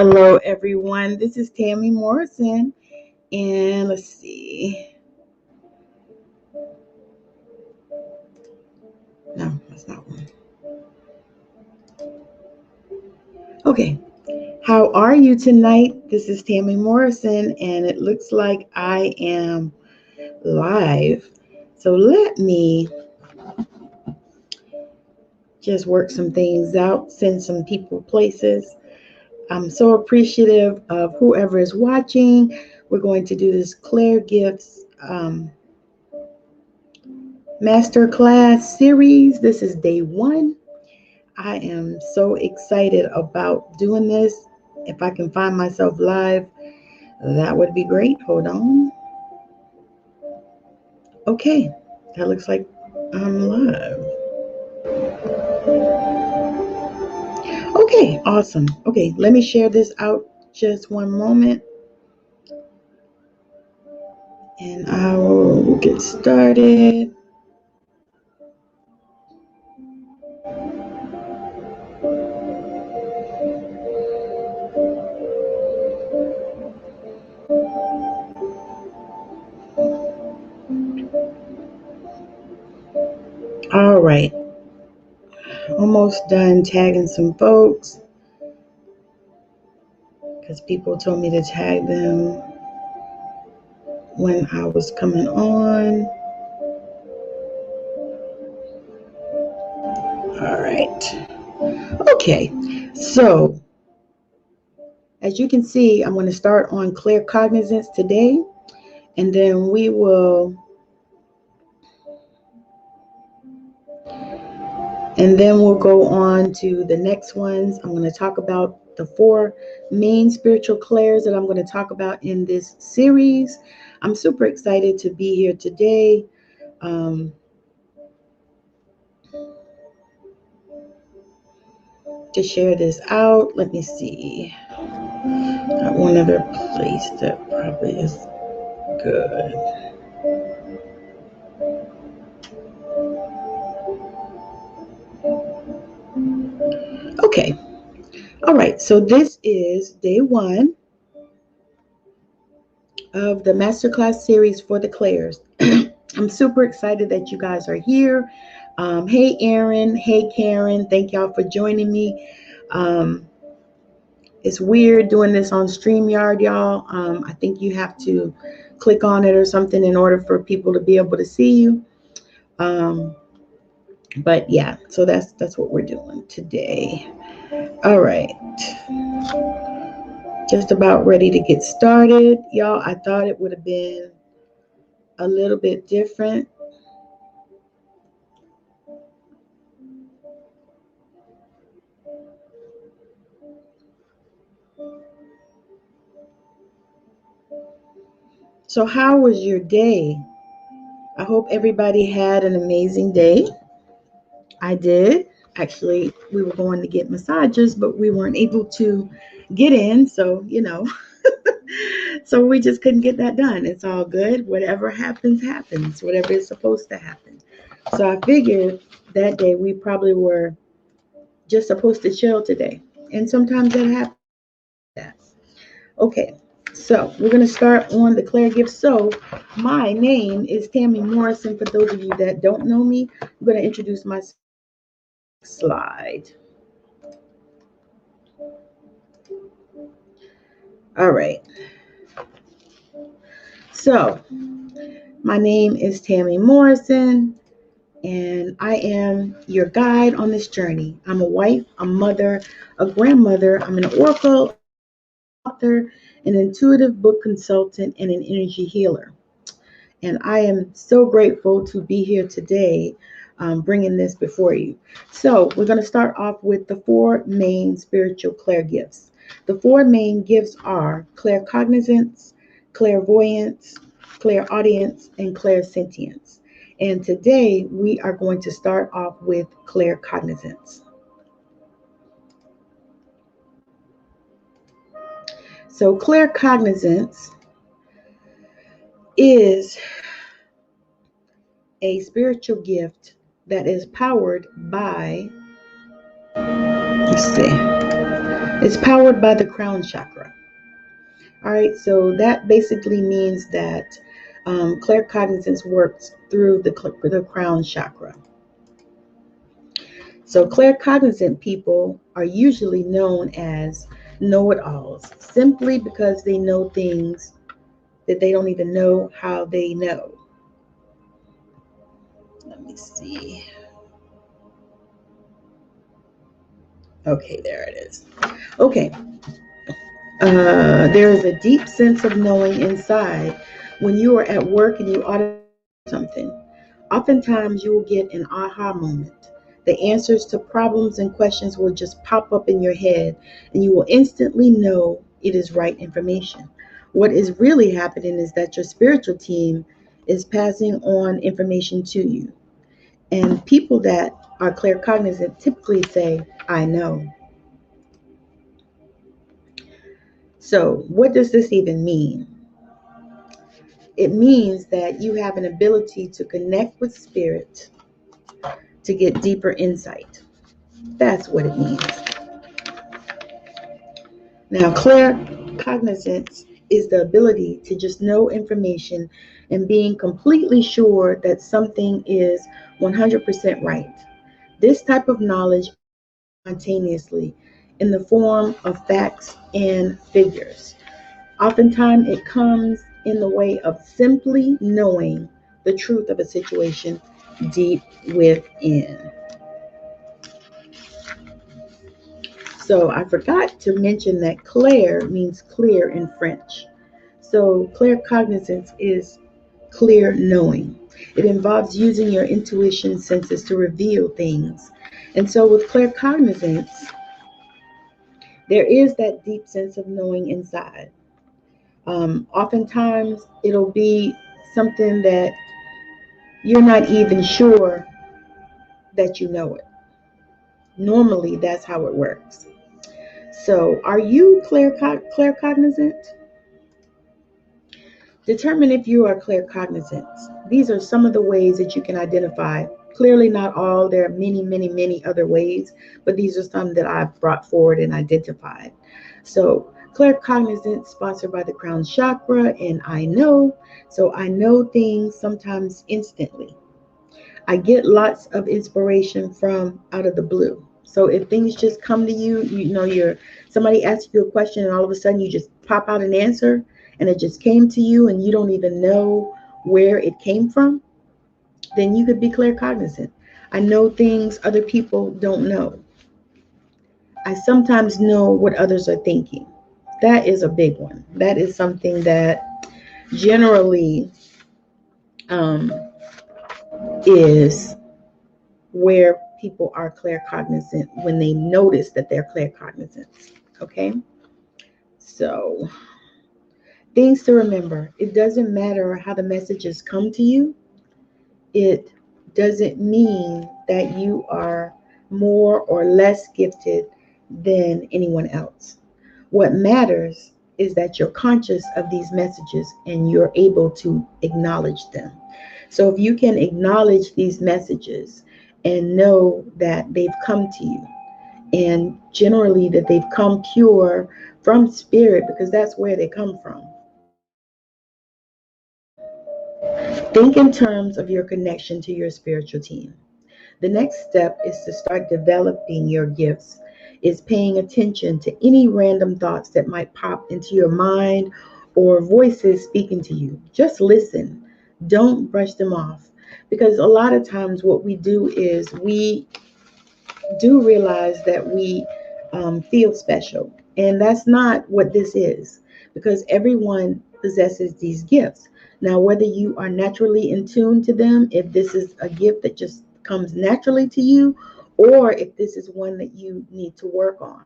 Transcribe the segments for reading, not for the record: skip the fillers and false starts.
Hello, everyone. This is Tammy Morrison, and let's see. No, that's not one. Okay. How are you tonight? This is Tammy Morrison, and it looks like I am live. So let me just work some things out, send some people places. I'm so appreciative of whoever is watching. We're going to do this Clair Gifts masterclass series. This is day 1. I am so excited about doing this. If I can find myself live, that would be great. Hold on. Okay, that looks like I'm live. Okay, awesome. Okay, let me share this out just one moment. And I will get started. All right. Almost done tagging some folks because people told me to tag them when I was coming on. All right. Okay. So, as you can see, I'm going to start on claircognizance today, and then we'll go on to the next ones. I'm going to talk about the 4 main spiritual clairs that I'm going to talk about in this series. I'm super excited to be here today. To share this out. Let me see. Got one other place that probably is good. Okay. All right. So this is day 1 of the masterclass series for the Clairs. I'm super excited that you guys are here. Hey, Aaron. Hey, Karen. Thank y'all for joining me. It's weird doing this on StreamYard, y'all. I think you have to click on it or something in order for people to be able to see you. But yeah, so that's what we're doing today. All right. Just about ready to get started. Y'all, I thought it would have been a little bit different. So how was your day? I hope everybody had an amazing day. I did. Actually, we were going to get massages, but we weren't able to get in. So, so we just couldn't get that done. It's all good. Whatever happens, happens. Whatever is supposed to happen. So I figured that day we probably were just supposed to chill today. And sometimes that happens. Okay, so we're going to start on the Clair gift. So my name is Tammy Morrison. For those of you that don't know me, I'm going to introduce myself. Slide. All right. So my name is Tammy Morrison, and I am your guide on this journey. I'm a wife, a mother, a grandmother. I'm an oracle, author, an intuitive book consultant, and an energy healer. And I am so grateful to be here today bringing this before you. So we're going to start off with the 4 main spiritual Clair gifts. The 4 main gifts are claircognizance, clairvoyance, clairaudience, and clairsentience. And today we are going to start off with claircognizance. So claircognizance is a spiritual gift that is powered by, let's see, it's powered by the crown chakra. All right, so that basically means that claircognizance works through the crown chakra. So claircognizant people are usually known as know-it-alls, simply because they know things that they don't even know how they know. Let me see. Okay, there it is. Okay. There is a deep sense of knowing inside when you are at work and you automate something. Oftentimes, you will get an aha moment. The answers to problems and questions will just pop up in your head, and you will instantly know it is right information. What is really happening is that your spiritual team is passing on information to you. And people that are claircognizant typically say, I know. So, what does this even mean? It means that you have an ability to connect with spirit to get deeper insight. That's what it means. Now, claircognizance is the ability to just know information and being completely sure that something is 100% right. This type of knowledge spontaneously in the form of facts and figures. Oftentimes, it comes in the way of simply knowing the truth of a situation deep within. So I forgot to mention that clair means clear in French. So claircognizance is clear knowing. It involves using your intuition senses to reveal things. And so with claircognizance, there is that deep sense of knowing inside. Oftentimes, it'll be something that you're not even sure that you know it. Normally, that's how it works. So, are you claircognizant? Determine if you are claircognizant. These are some of the ways that you can identify. Clearly, not all. There are many, many, many other ways, but these are some that I've brought forward and identified. So, claircognizance, sponsored by the crown chakra, and I know. So, I know things sometimes instantly. I get lots of inspiration from out of the blue. So if things just come to you, you know, somebody asks you a question and all of a sudden you just pop out an answer and it just came to you and you don't even know where it came from, then you could be claircognizant. I know things other people don't know. I sometimes know what others are thinking. That is a big one. That is something that generally is where people are claircognizant when they notice that they're claircognizant. Okay? So, things to remember. It doesn't matter how the messages come to you. It doesn't mean that you are more or less gifted than anyone else. What matters is that you're conscious of these messages and you're able to acknowledge them. So if you can acknowledge these messages and know that they've come to you, and generally that they've come pure from spirit, because that's where they come from. Think in terms of your connection to your spiritual team. The next step is to start developing your gifts, is paying attention to any random thoughts that might pop into your mind or voices speaking to you. Just listen. Don't brush them off. Because a lot of times what we do is we do realize that we feel special. And that's not what this is, because everyone possesses these gifts. Now, whether you are naturally in tune to them, if this is a gift that just comes naturally to you, or if this is one that you need to work on.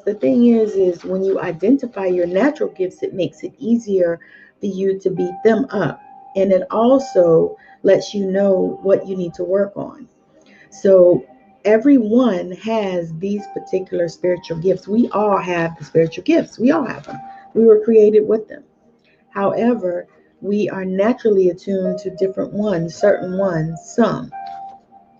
The thing is when you identify your natural gifts, it makes it easier for you to beat them up. And it also lets you know what you need to work on. So everyone has these particular spiritual gifts. We all have the spiritual gifts. We all have them. We were created with them. However, we are naturally attuned to different ones, certain ones, some.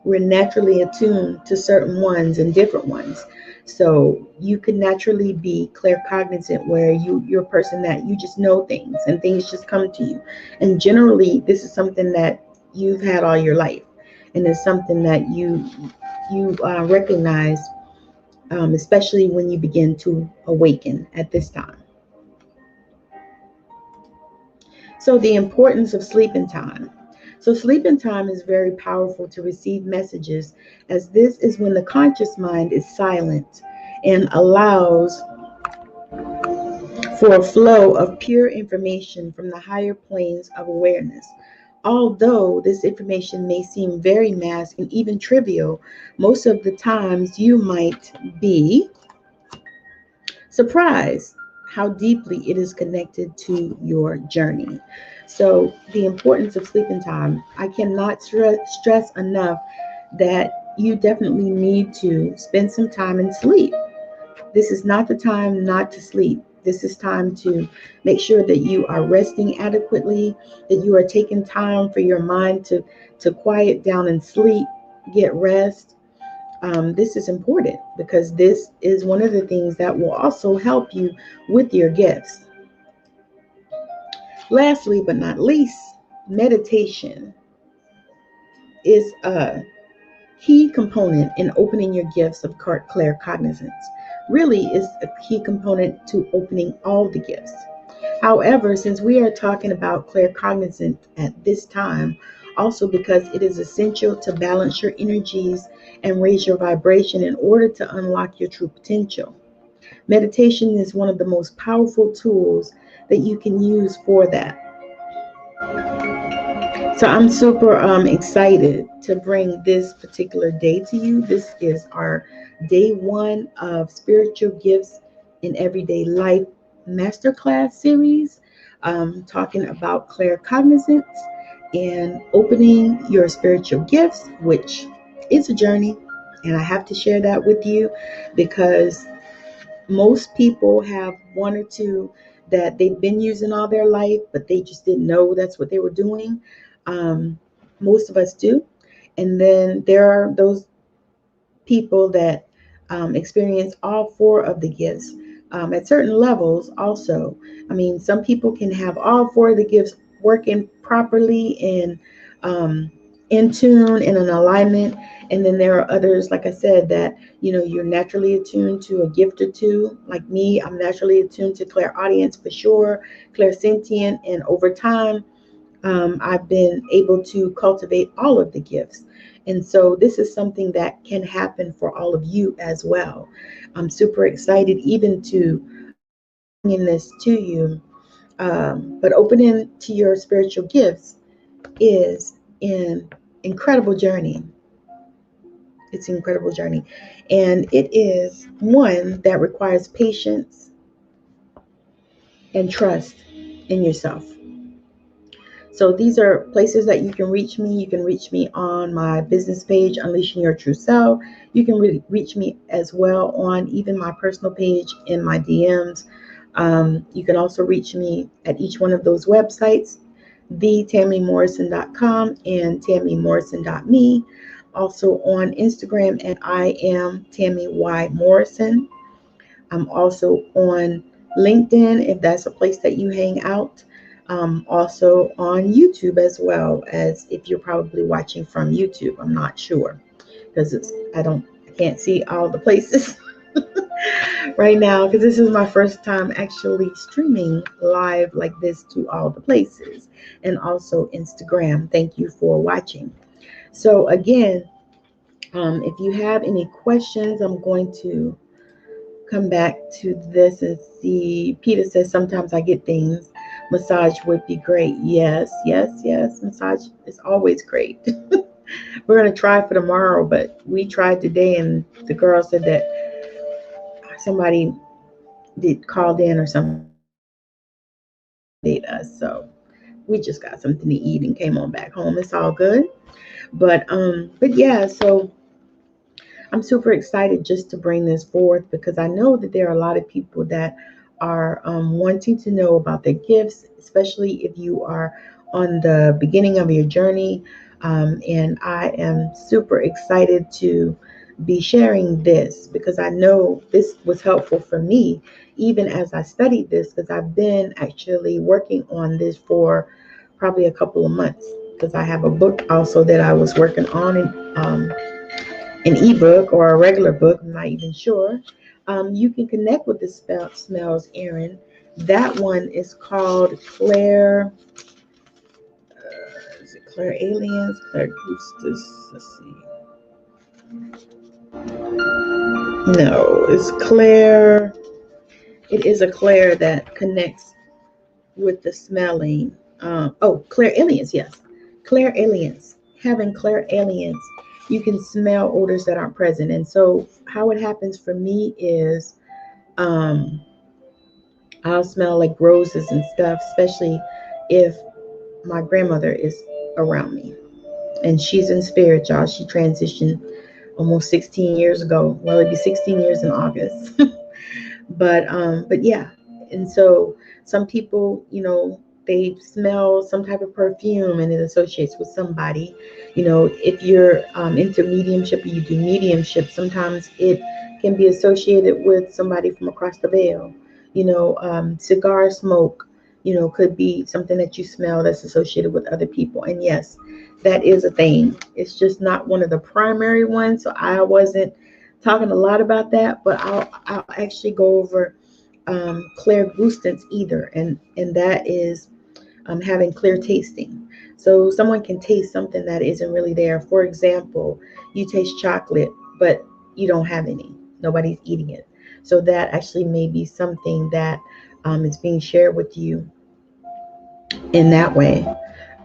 We're naturally attuned to certain ones and different ones. So you could naturally be claircognizant, where you're a person that you just know things and things just come to you. And generally, this is something that you've had all your life, and it's something that you recognize, especially when you begin to awaken at this time. So the importance of sleeping time. So sleeping time is very powerful to receive messages, as this is when the conscious mind is silent and allows for a flow of pure information from the higher planes of awareness. Although this information may seem very masked and even trivial, most of the times you might be surprised how deeply it is connected to your journey. So, the importance of sleeping time, I cannot stress enough that you definitely need to spend some time and sleep. This is not the time not to sleep. This is time to make sure that you are resting adequately, that you are taking time for your mind to quiet down and sleep, get rest. This is important because this is one of the things that will also help you with your gifts. Lastly, but not least, meditation is a key component in opening your gifts of claircognizance. Really is a key component to opening all the gifts. However, since we are talking about claircognizance at this time, also because it is essential to balance your energies and raise your vibration in order to unlock your true potential. Meditation is one of the most powerful tools that you can use for that. So I'm super excited to bring this particular day to you. This is our day one of Spiritual Gifts in Everyday Life Masterclass series, talking about claircognizance and opening your spiritual gifts, which is a journey. And I have to share that with you because most people have one or two that they've been using all their life, but they just didn't know that's what they were doing. Um, Most of us do. And then there are those people that experience all four of the gifts at certain levels, also. I mean, some people can have all four of the gifts working properly and in tune and in alignment. And then there are others, like I said, that you're naturally attuned to a gift or two. Like me, I'm naturally attuned to clairaudience for sure, clairsentient, and over time I've been able to cultivate all of the gifts. And so this is something that can happen for all of you as well. I'm super excited even to bring this to you. But opening to your spiritual gifts is an incredible journey. It's an incredible journey. And it is one that requires patience and trust in yourself. So these are places that you can reach me. You can reach me on my business page, Unleashing Your True Self. You can reach me as well on even my personal page in my DMs. You can also reach me at each one of those websites, thetammymorrison.com and tammymorrison.me. Also on Instagram at I am Tammy Y Morrison. I'm also on LinkedIn if that's a place that you hang out. Also on YouTube as well, as if you're probably watching from YouTube. I'm not sure because I can't see all the places right now because this is my first time actually streaming live like this to all the places, and also Instagram. Thank you for watching. So again, if you have any questions, I'm going to come back to this and see. Peter says sometimes I get things. Massage would be great. Yes, yes, yes. Massage is always great. We're gonna try for tomorrow, but we tried today, and the girl said that somebody did called in or something date us. So we just got something to eat and came on back home. It's all good. But yeah, so I'm super excited just to bring this forth because I know that there are a lot of people that are wanting to know about their gifts, especially if you are on the beginning of your journey. And I am super excited to be sharing this because I know this was helpful for me even as I studied this, because I've been actually working on this for probably a couple of months, because I have a book also that I was working on, an ebook or a regular book, I'm not even sure. You can connect with the smells, Erin. That one is called Clair. Is it Clair Aliens? Clair Gustus? Let's see. No, it's Clair. It is a Clair that connects with the smelling. Clair Aliens, yes. Clair Aliens. Having Clair Aliens, you can smell odors that aren't present. And so, how it happens for me is um, I'll smell like roses and stuff, especially if my grandmother is around me. And she's in spirit, y'all. She transitioned almost 16 years ago. Well, it'd be 16 years in August. But yeah. And so some people, they smell some type of perfume and it associates with somebody. If you're into mediumship or you do mediumship, sometimes it can be associated with somebody from across the veil. Cigar smoke, could be something that you smell that's associated with other people. And yes, that is a thing. It's just not one of the primary ones. So I wasn't talking a lot about that, but I'll actually go over clairgustance either, and that is having clear tasting. So someone can taste something that isn't really there. For example, you taste chocolate, but you don't have any. Nobody's eating it. So that actually may be something that is being shared with you in that way.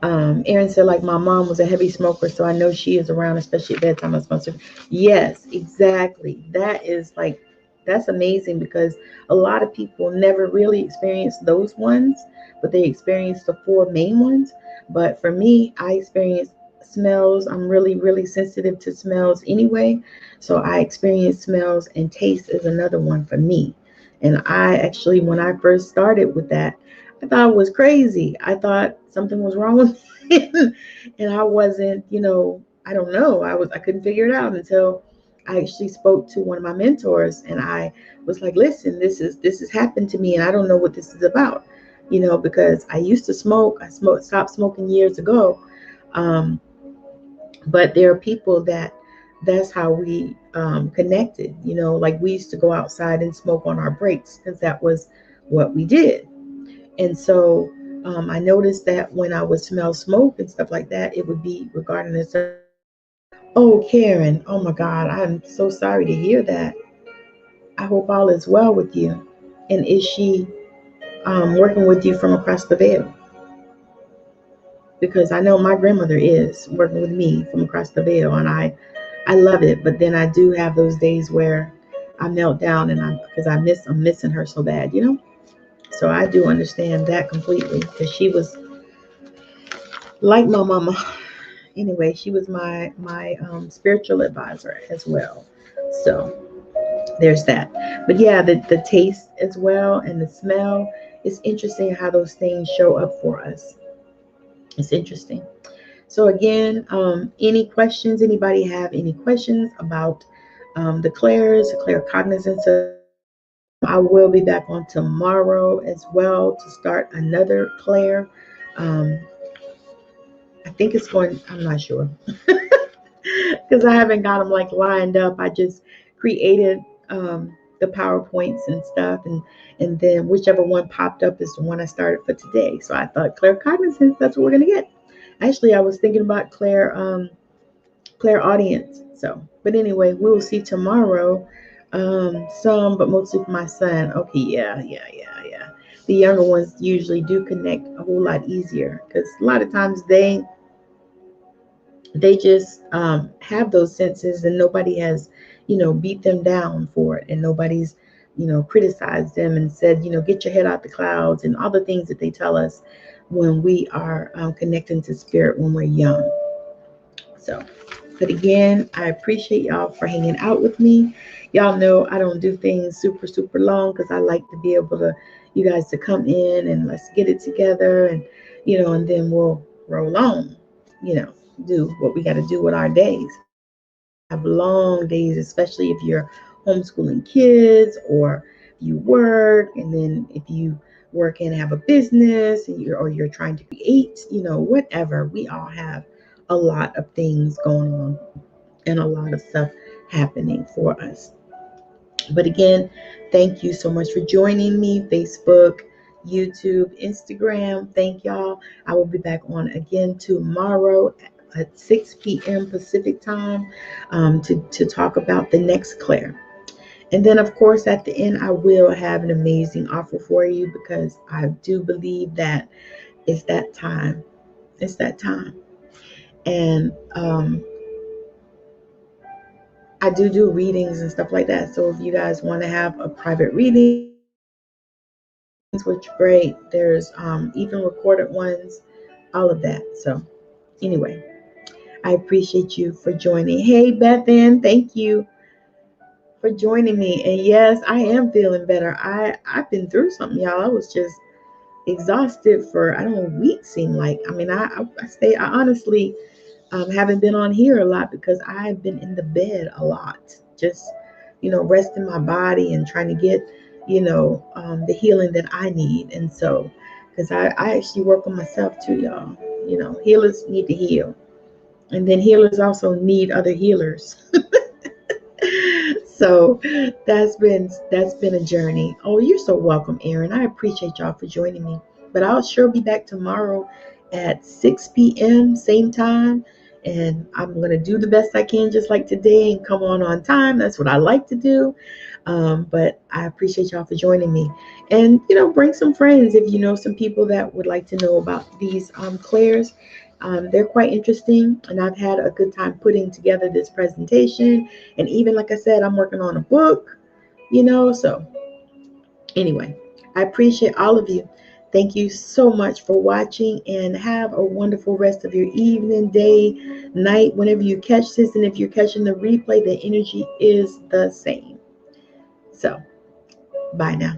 Aaron said, like, my mom was a heavy smoker, so I know she is around, especially at bedtime. I sponsor. Yes, exactly. That's amazing because a lot of people never really experience those ones, but they experience the four main ones. But for me, I experience smells. I'm really, really sensitive to smells anyway. So I experience smells, and taste is another one for me. And I actually, when I first started with that, I thought it was crazy. I thought something was wrong with me. And I wasn't, I don't know. I couldn't figure it out until I actually spoke to one of my mentors, and I was like, listen, this has happened to me and I don't know what this is about. Because I used to smoke. Stopped smoking years ago. Um, but there are people that's how we connected. Like we used to go outside and smoke on our breaks because that was what we did. And so I noticed that when I would smell smoke and stuff like that, it would be regarding a certain. Oh, Karen, oh my God, I'm so sorry to hear that. I hope all is well with you. And is she working with you from across the veil? Because I know my grandmother is working with me from across the veil, and I love it. But then I do have those days where I melt down, and because I'm missing her so bad. So I do understand that completely because she was like my mama. Anyway, she was my spiritual advisor as well. So there's that. But yeah, the taste as well and the smell. It's interesting how those things show up for us. It's interesting. So again, any questions? Anybody have any questions about the clairs, claircognizance? I will be back on tomorrow as well to start another clair. Um, I think it's going. I'm not sure. Because I haven't got them like lined up. I just created the PowerPoints and stuff, and then whichever one popped up is the one I started for today. So I thought Clair Cognizance, that's what we're gonna get. Actually, I was thinking about Claire Audience. So, but anyway, we will see tomorrow. Some, but mostly for my son. Okay, yeah. The younger ones usually do connect a whole lot easier because a lot of times they just have those senses and nobody has beat them down for it, and nobody's criticized them and said get your head out the clouds and all the things that they tell us when we are connecting to spirit when we're young. So, but again, I appreciate y'all for hanging out with me. Y'all know I don't do things super super long because I like to be able to you guys to come in and let's get it together, and and then we'll roll on, you know do what we got to do with our days. have long days, especially if you're homeschooling kids or you work, and then if you work and have a business and you're trying to create, whatever. We all have a lot of things going on and a lot of stuff happening for us. But again, thank you so much for joining me. Facebook, YouTube, Instagram. Thank y'all. I will be back on again tomorrow at 6 p.m. Pacific time to talk about the next Clair. And then, of course, at the end, I will have an amazing offer for you because I do believe that it's that time. It's that time. And I do readings and stuff like that. So if you guys want to have a private reading, which great. There's even recorded ones, all of that. So anyway, I appreciate you for joining. Hey, Bethan, thank you for joining me. And yes, I am feeling better. I've been through something, y'all. I was just exhausted for I don't know weeks. Seem like I honestly haven't been on here a lot because I've been in the bed a lot, just resting my body and trying to get the healing that I need. And so, because I actually work on myself too, y'all. Healers need to heal, and then healers also need other healers. So that's been a journey. Oh, you're so welcome, Erin. I appreciate y'all for joining me. But I'll sure be back tomorrow at 6 p.m. same time. And I'm gonna do the best I can, just like today, and come on time. That's what I like to do. But I appreciate y'all for joining me. And bring some friends if you know some people that would like to know about these Clairs. They're quite interesting, and I've had a good time putting together this presentation. And even like I said, I'm working on a book, So anyway, I appreciate all of you. Thank you so much for watching, and have a wonderful rest of your evening, day, night, whenever you catch this. And if you're catching the replay, the energy is the same. So, bye now.